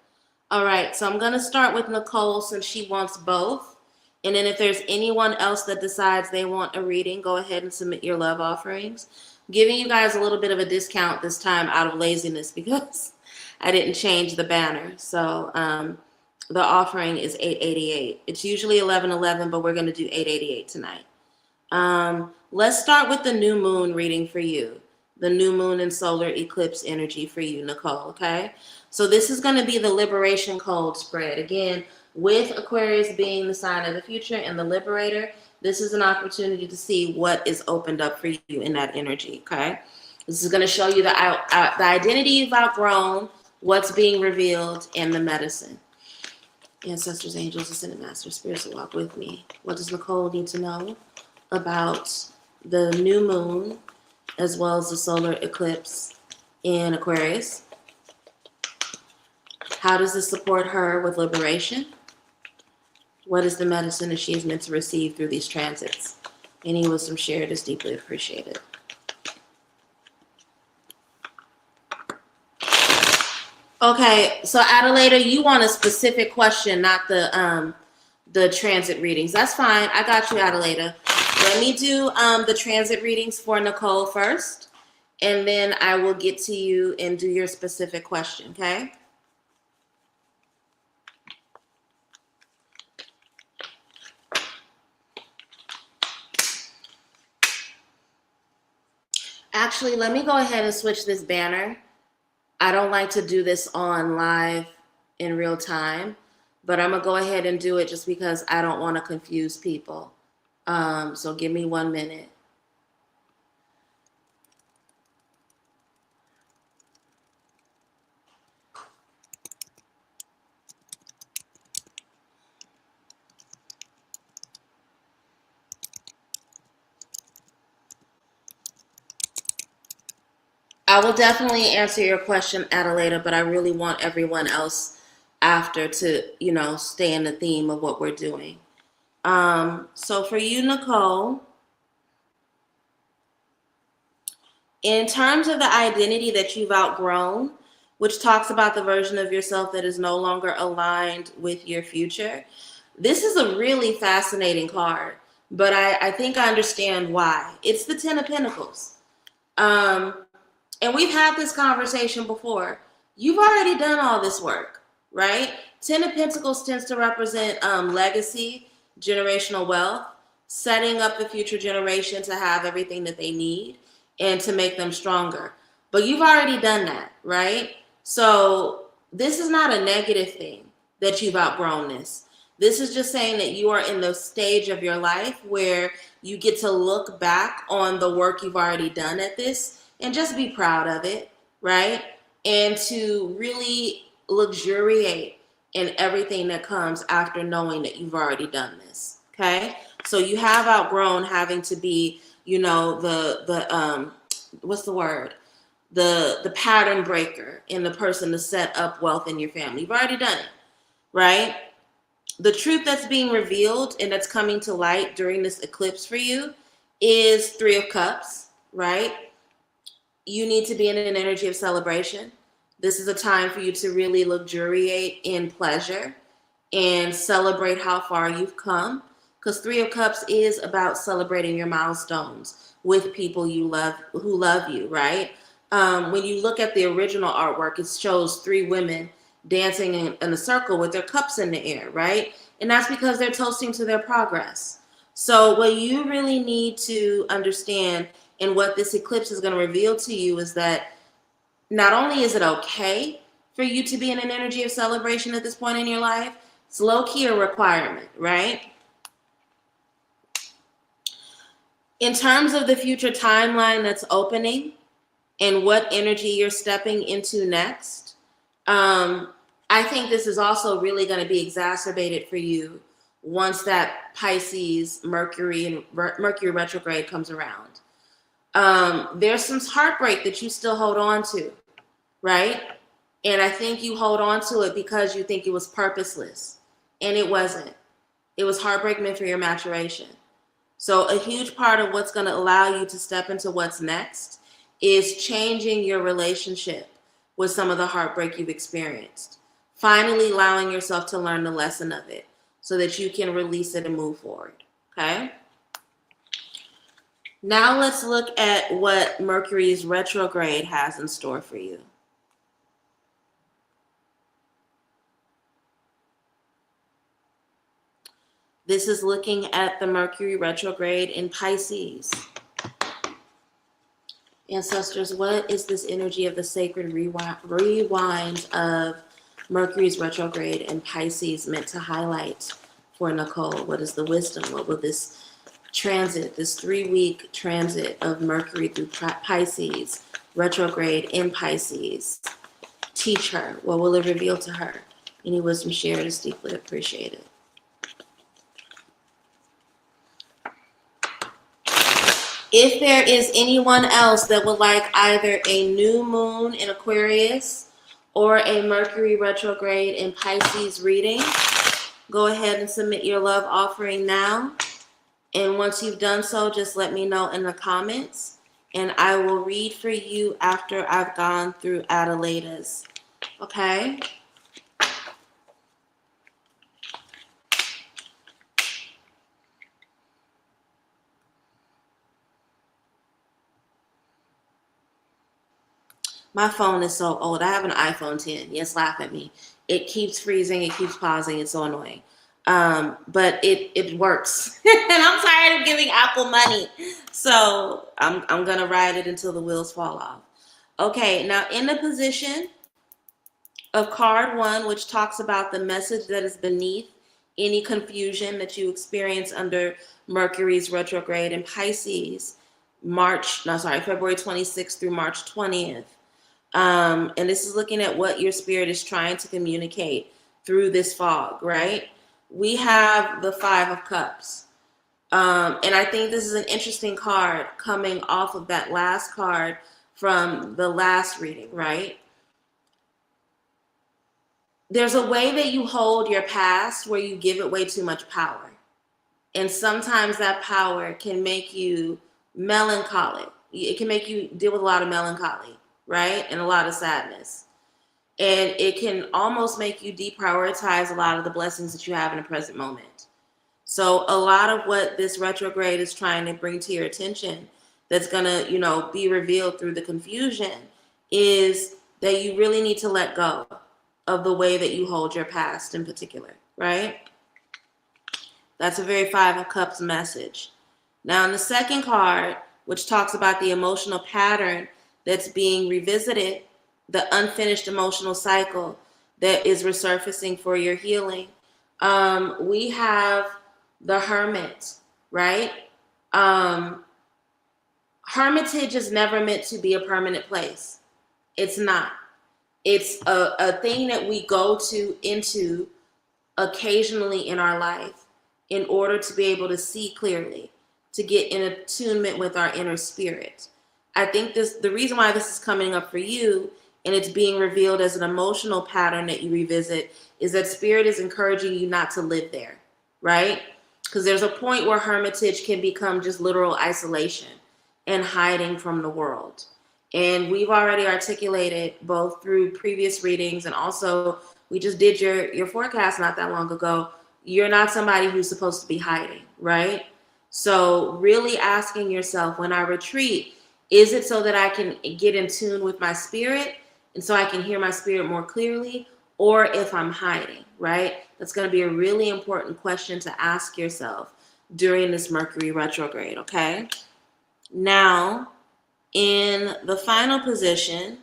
All right, so I'm going to start with Nicole since she wants both. And then if there's anyone else that decides they want a reading, go ahead and submit your love offerings. I'm giving you guys a little bit of a discount this time out of laziness because I didn't change the banner. So the offering is $8.88. It's usually $11.11, but we're going to do $8.88 tonight. Let's start with the new moon reading for you. The new moon and solar eclipse energy for you, Nicole, okay? So this is going to be the Liberation Code spread. Again, with Aquarius being the sign of the future and the liberator, this is an opportunity to see what is opened up for you in that energy, okay? This is going to show you the identity you've outgrown, what's being revealed, and the medicine. Ancestors, angels, ascended masters, spirits will walk with me. What does Nicole need to know about the new moon as well as the solar eclipse in Aquarius? How does this support her with liberation? What is the medicine that she is meant to receive through these transits? Any wisdom shared is deeply appreciated. Okay, so Adelaida, you want a specific question, not the transit readings. That's fine. I got you, Adelaida. Let me do the transit readings for Nicole first, and then I will get to you and do your specific question, okay? Actually, let me go ahead and switch this banner. I don't like to do this on live in real time, but I'm going to go ahead and do it just because I don't want to confuse people. So give me 1 minute. I will definitely answer your question, Adelaida, but I really want everyone else after to, stay in the theme of what we're doing. So for you, Nicole, in terms of the identity that you've outgrown, which talks about the version of yourself that is no longer aligned with your future, this is a really fascinating card, but I think I understand why. It's the Ten of Pentacles. And we've had this conversation before. You've already done all this work, right? Ten of Pentacles tends to represent legacy, generational wealth, setting up the future generation to have everything that they need and to make them stronger. But you've already done that, right? So this is not a negative thing that you've outgrown this. This is just saying that you are in the stage of your life where you get to look back on the work you've already done at this and just be proud of it, right? And to really luxuriate in everything that comes after knowing that you've already done this, okay? So you have outgrown having to be, what's the word? The pattern breaker and the person to set up wealth in your family. You've already done it, right? The truth that's being revealed and that's coming to light during this eclipse for you is Three of Cups, right? You need to be in an energy of celebration. This is a time for you to really luxuriate in pleasure and celebrate how far you've come, because Three of Cups is about celebrating your milestones with people you love, who love you, right? When you look at the original artwork, it shows three women dancing in a circle with their cups in the air, right? And that's because they're toasting to their progress. So what you really need to understand and what this eclipse is going to reveal to you is that not only is it okay for you to be in an energy of celebration at this point in your life, it's low-key a requirement, right? In terms of the future timeline that's opening and what energy you're stepping into next, I think this is also really going to be exacerbated for you once that Pisces Mercury retrograde comes around. There's some heartbreak that you still hold on to, right? And I think you hold on to it because you think it was purposeless. And it wasn't. It was heartbreak meant for your maturation. So a huge part of what's going to allow you to step into what's next is changing your relationship with some of the heartbreak you've experienced. Finally allowing yourself to learn the lesson of it so that you can release it and move forward. Okay? Now let's look at what Mercury's retrograde has in store for you. This is looking at the Mercury retrograde in Pisces. Ancestors, what is this energy of the sacred rewind of Mercury's retrograde in Pisces meant to highlight for Nicole? What is the wisdom? What will this transit, this 3-week transit of Mercury through Pisces, retrograde in Pisces, teach her? What will it reveal to her? Any wisdom shared is deeply appreciated. If there is anyone else that would like either a new moon in Aquarius or a Mercury retrograde in Pisces reading, go ahead and submit your love offering now. And once you've done so, just let me know in the comments, and I will read for you after I've gone through Adelaida's. Okay? My phone is so old. I have an iPhone 10. Yes, laugh at me. It keeps freezing. It keeps pausing. It's so annoying. But it works. And I'm tired of giving Apple money. So I'm going to ride it until the wheels fall off. Okay, now in the position of card 1, which talks about the message that is beneath any confusion that you experience under Mercury's retrograde in Pisces, February 26th through March 20th. And this is looking at what your spirit is trying to communicate through this fog, right? We have the 5 of Cups. And I think this is an interesting card coming off of that last card from the last reading, right? There's a way that you hold your past where you give it way too much power. And sometimes that power can make you melancholic. It can make you deal with a lot of melancholy, right? And a lot of sadness. And it can almost make you deprioritize a lot of the blessings that you have in the present moment. So a lot of what this retrograde is trying to bring to your attention that's going to, be revealed through the confusion is that you really need to let go of the way that you hold your past in particular, right? That's a very 5 of Cups message. Now in the second card, which talks about the emotional pattern that's being revisited, the unfinished emotional cycle that is resurfacing for your healing, we have the Hermit, right? Hermitage is never meant to be a permanent place. It's not. It's a thing that we go into occasionally in our life in order to be able to see clearly, to get in attunement with our inner spirit. I think the reason why this is coming up for you and it's being revealed as an emotional pattern that you revisit is that spirit is encouraging you not to live there, right? Because there's a point where hermitage can become just literal isolation and hiding from the world. And we've already articulated both through previous readings and also we just did your forecast not that long ago. You're not somebody who's supposed to be hiding, right? So really asking yourself, when I retreat, is it so that I can get in tune with my spirit and so I can hear my spirit more clearly, or if I'm hiding, right? That's going to be a really important question to ask yourself during this Mercury retrograde, okay? Now, in the final position,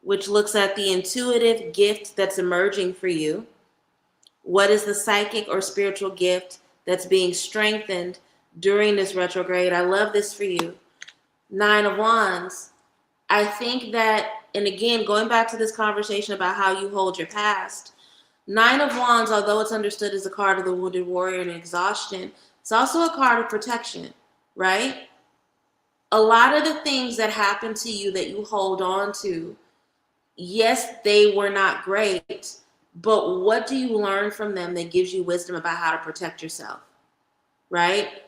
which looks at the intuitive gift that's emerging for you, what is the psychic or spiritual gift that's being strengthened during this retrograde? I love this for you. 9 of Wands. I think that, and again, going back to this conversation about how you hold your past, 9 of Wands, although it's understood as a card of the wounded warrior and exhaustion, it's also a card of protection, right? A lot of the things that happen to you that you hold on to yes, they were not great, but what do you learn from them that gives you wisdom about how to protect yourself, right?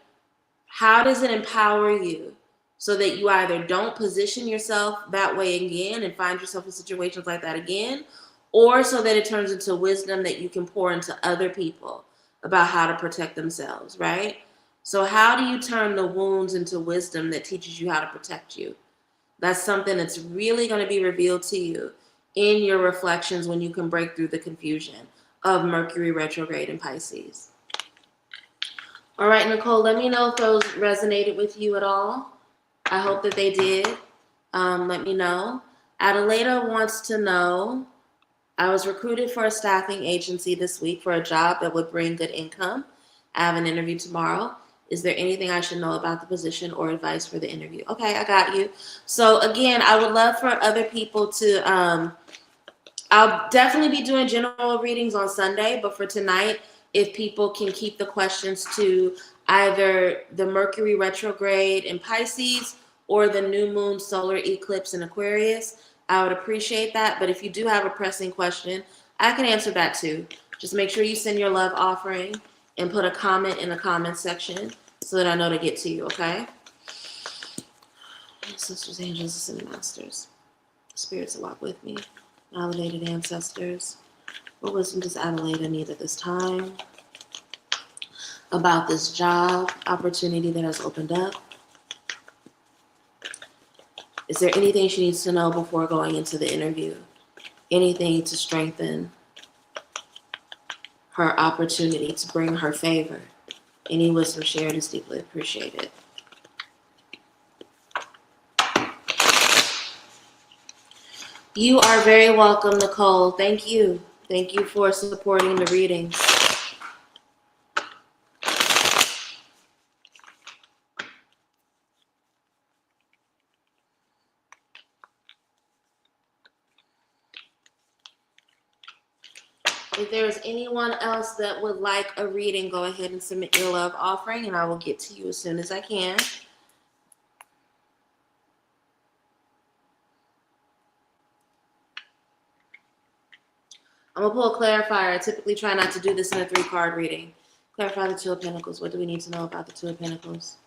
How does it empower you so that you either don't position yourself that way again and find yourself in situations like that again, or so that it turns into wisdom that you can pour into other people about how to protect themselves, right? So how do you turn the wounds into wisdom that teaches you how to protect you? That's something that's really going to be revealed to you in your reflections when you can break through the confusion of Mercury retrograde in Pisces. All right, Nicole, let me know if those resonated with you at all. I hope that they did. Let me know. Adelaida wants to know, I was recruited for a staffing agency this week for a job that would bring good income. I have an interview tomorrow. Is there anything I should know about the position or advice for the interview? Okay, I got you. So again, I would love for other people to, I'll definitely be doing general readings on Sunday, but for tonight, if people can keep the questions to either the Mercury retrograde in Pisces or the new moon solar eclipse in Aquarius, I would appreciate that. But if you do have a pressing question, I can answer that too. Just make sure you send your love offering and put a comment in the comment section so that I know to get to you, okay? Sisters, angels, ascended masters, spirits that walk with me, elevated ancestors. What wisdom does Adelaida need at this time about this job opportunity that has opened up? Is there anything she needs to know before going into the interview? Anything to strengthen her opportunity, to bring her favor? Any wisdom shared is deeply appreciated. You are very welcome, Nicole. Thank you. Thank you for supporting the readings. If there is anyone else that would like a reading, go ahead and submit your love offering, and I will get to you as soon as I can. I'm going to pull a clarifier. I typically try not to do this in a 3-card reading. Clarify the Two of Pentacles. What do we need to know about the Two of Pentacles?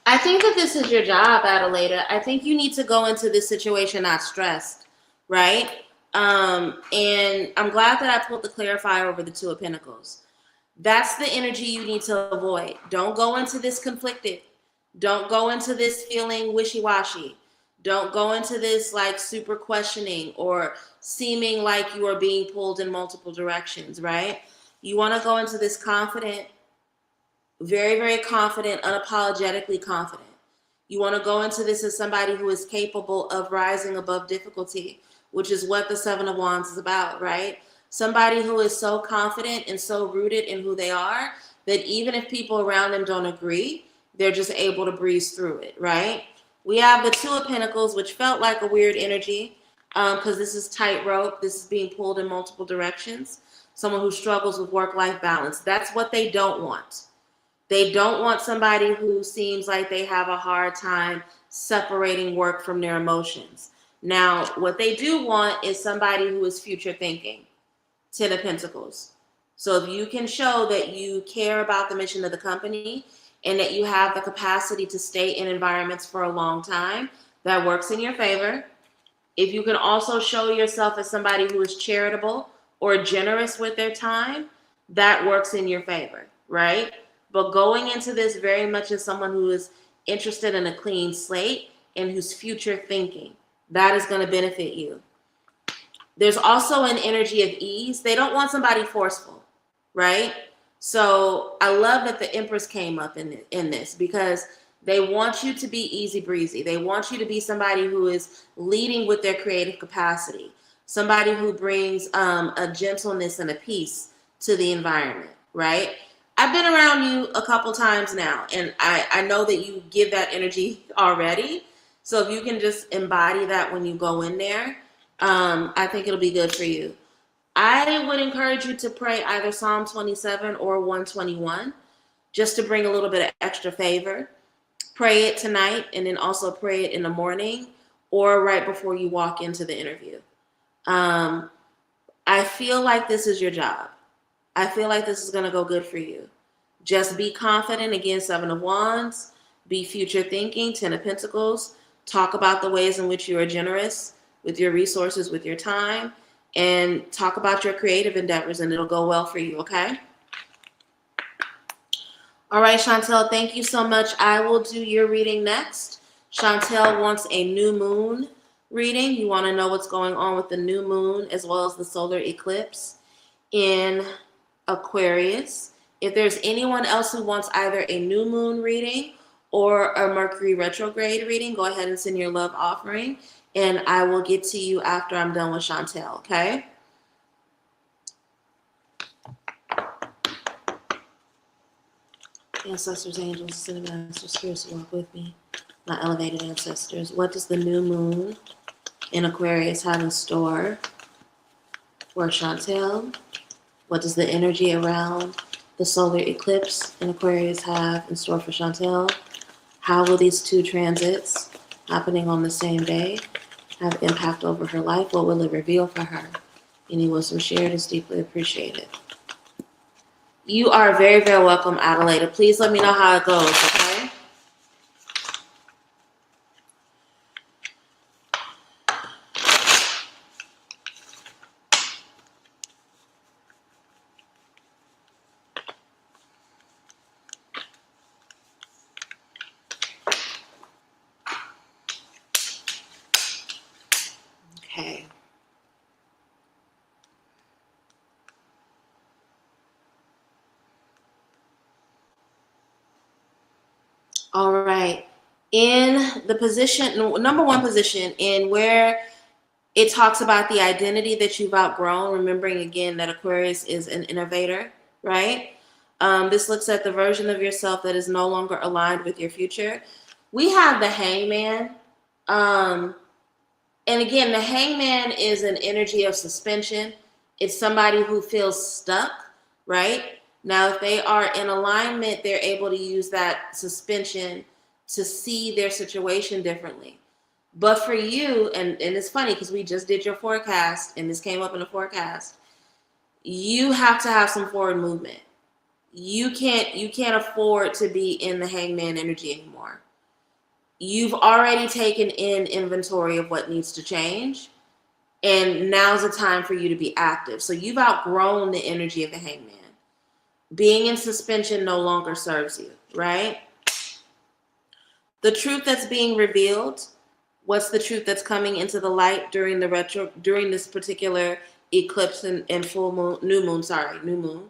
I think that this is your job, Adelaida. I think you need to go into this situation not stressed, right? And I'm glad that I pulled the clarifier over the Two of Pentacles. That's the energy you need to avoid. Don't go into this conflicted. Don't go into this feeling wishy-washy. Don't go into this like super questioning or seeming like you are being pulled in multiple directions, right? You want to go into this confident, very, very confident, unapologetically confident. You want to go into this as somebody who is capable of rising above difficulty, which is what the Seven of Wands is about, right? Somebody who is so confident and so rooted in who they are that even if people around them don't agree, they're just able to breeze through it, right? We have the Two of Pentacles, which felt like a weird energy because this is tightrope. This is being pulled in multiple directions. Someone who struggles with work-life balance. That's what they don't want. They don't want somebody who seems like they have a hard time separating work from their emotions. Now, what they do want is somebody who is future thinking. Ten of Pentacles. So if you can show that you care about the mission of the company and that you have the capacity to stay in environments for a long time, that works in your favor. If you can also show yourself as somebody who is charitable or generous with their time, that works in your favor, right? But going into this very much as someone who is interested in a clean slate and who's future thinking, that is going to benefit you. There's also an energy of ease. They don't want somebody forceful, right? So I love that the Empress came up in this because they want you to be easy breezy. They want you to be somebody who is leading with their creative capacity, somebody who brings a gentleness and a peace to the environment, right? I've been around you a couple times now, and I know that you give that energy already. So if you can just embody that when you go in there, I think it'll be good for you. I would encourage you to pray either Psalm 27 or 121 just to bring a little bit of extra favor. Pray it tonight and then also pray it in the morning or right before you walk into the interview. I feel like this is your job. I feel like this is going to go good for you. Just be confident. Again, 7 of Wands. Be future thinking, 10 of Pentacles. Talk about the ways in which you are generous with your resources, with your time, and talk about your creative endeavors, and it'll go well for you, okay? All right, Chantel, thank you so much. I will do your reading next. Chantel wants a new moon reading. You want to know what's going on with the new moon as well as the solar eclipse in Aquarius. If there's anyone else who wants either a new moon reading or a Mercury retrograde reading, go ahead and send your love offering, and I will get to you after I'm done with Chantel, okay? Ancestors, angels, ascended masters, spirits who walk with me, my elevated ancestors. What does the new moon in Aquarius have in store for Chantel? What does the energy around the solar eclipse in Aquarius have in store for Chantel? How will these two transits happening on the same day have impact over her life? What will it reveal for her? Any wisdom shared is deeply appreciated. You are very, very welcome, Adelaide. Please let me know how it goes, okay? Okay. All right. In the position, number one position, in where it talks about the identity that you've outgrown, remembering again that Aquarius is an innovator, right? This looks at the version of yourself that is no longer aligned with your future. We have the Hangman. And again, the Hangman is an energy of suspension. It's somebody who feels stuck, right? Now, if they are in alignment, they're able to use that suspension to see their situation differently. But for you, and it's funny because we just did your forecast and this came up in the forecast, you have to have some forward movement. You can't afford to be in the Hangman energy anymore. You've already taken in inventory of what needs to change, and now's the time for you to be active. So you've outgrown the energy of the Hangman. Being in suspension no longer serves you, right? The truth that's being revealed, what's the truth that's coming into the light during this particular eclipse and full moon, new moon.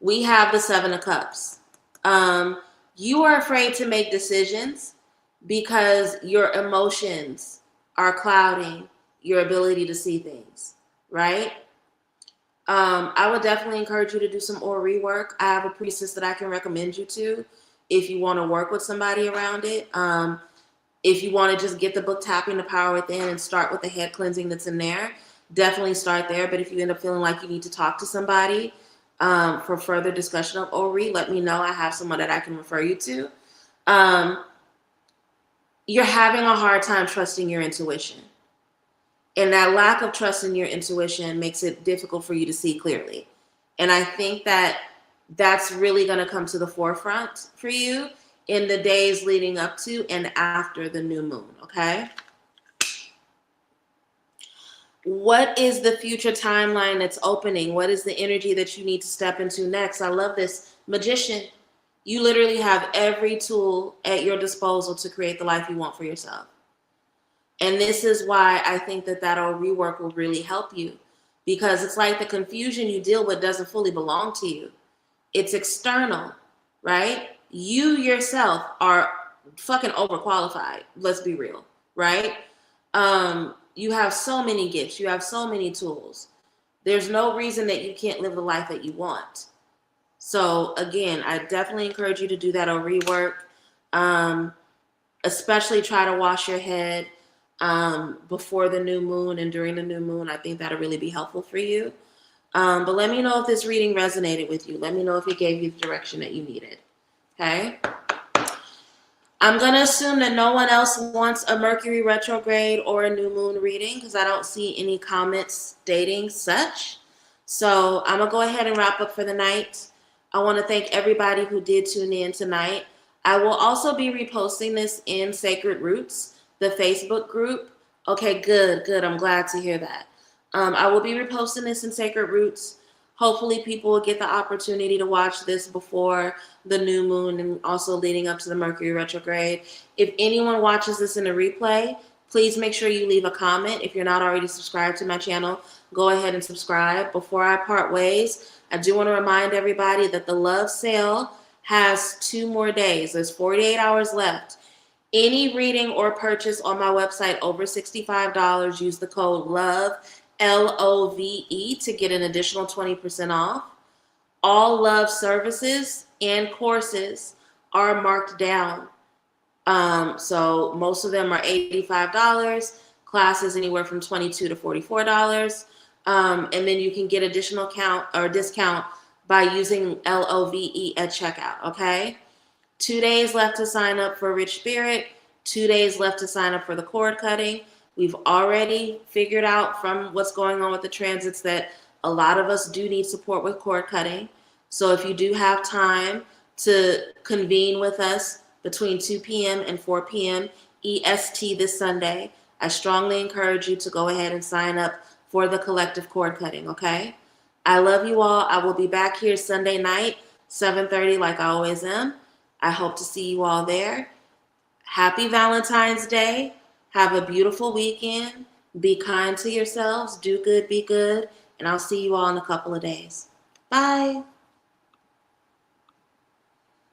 We have the 7 of Cups. You are afraid to make decisions because your emotions are clouding your ability to see things, right? I would definitely encourage you to do some Ori work. I have a priestess that I can recommend you to if you want to work with somebody around it. If you want to just get the book Tapping the Power Within and start with the head cleansing that's in there, definitely start there. But if you end up feeling like you need to talk to somebody for further discussion of Ori, let me know. I have someone that I can refer you to. You're having a hard time trusting your intuition. And that lack of trust in your intuition makes it difficult for you to see clearly. And I think that that's really going to come to the forefront for you in the days leading up to and after the new moon, okay? What is the future timeline that's opening? What is the energy that you need to step into next? I love this. Magician. You literally have every tool at your disposal to create the life you want for yourself. And this is why I think that rework will really help you, because it's like the confusion you deal with doesn't fully belong to you. It's external, right? You yourself are fucking overqualified. Let's be real, right? You have so many gifts. You have so many tools. There's no reason that you can't live the life that you want. So again, I definitely encourage you to do that rework. Especially try to wash your head before the new moon and during the new moon. I think that'll really be helpful for you. But let me know if this reading resonated with you. Let me know if it gave you the direction that you needed. Okay? I'm going to assume that no one else wants a Mercury retrograde or a new moon reading because I don't see any comments stating such. So I'm going to go ahead and wrap up for the night. I want to thank everybody who did tune in tonight. I will also be reposting this in Sacred Roots, the Facebook group. Okay, good. I'm glad to hear that. I will be reposting this in Sacred Roots. Hopefully people will get the opportunity to watch this before the new moon and also leading up to the Mercury retrograde. If anyone watches this in a replay, please make sure you leave a comment. If you're not already subscribed to my channel, go ahead and subscribe. Before I part ways, I do want to remind everybody that the love sale has 2 more days. There's 48 hours left. Any reading or purchase on my website over $65, use the code LOVE, LOVE, to get an additional 20% off. All love services and courses are marked down. So most of them are $85. Classes anywhere from $22 to $44. And then you can get additional discount by using LOVE at checkout. Okay. 2 days left to sign up for Rich Spirit. 2 days left to sign up for the cord cutting. We've already figured out from what's going on with the transits that a lot of us do need support with cord cutting. So if you do have time to convene with us between 2 p.m. and 4 p.m. EST this Sunday, I strongly encourage you to go ahead and sign up for the collective cord cutting, okay? I love you all. I will be back here Sunday night, 7:30 like I always am. I hope to see you all there. Happy Valentine's Day. Have a beautiful weekend. Be kind to yourselves. Do good, be good. And I'll see you all in a couple of days. Bye.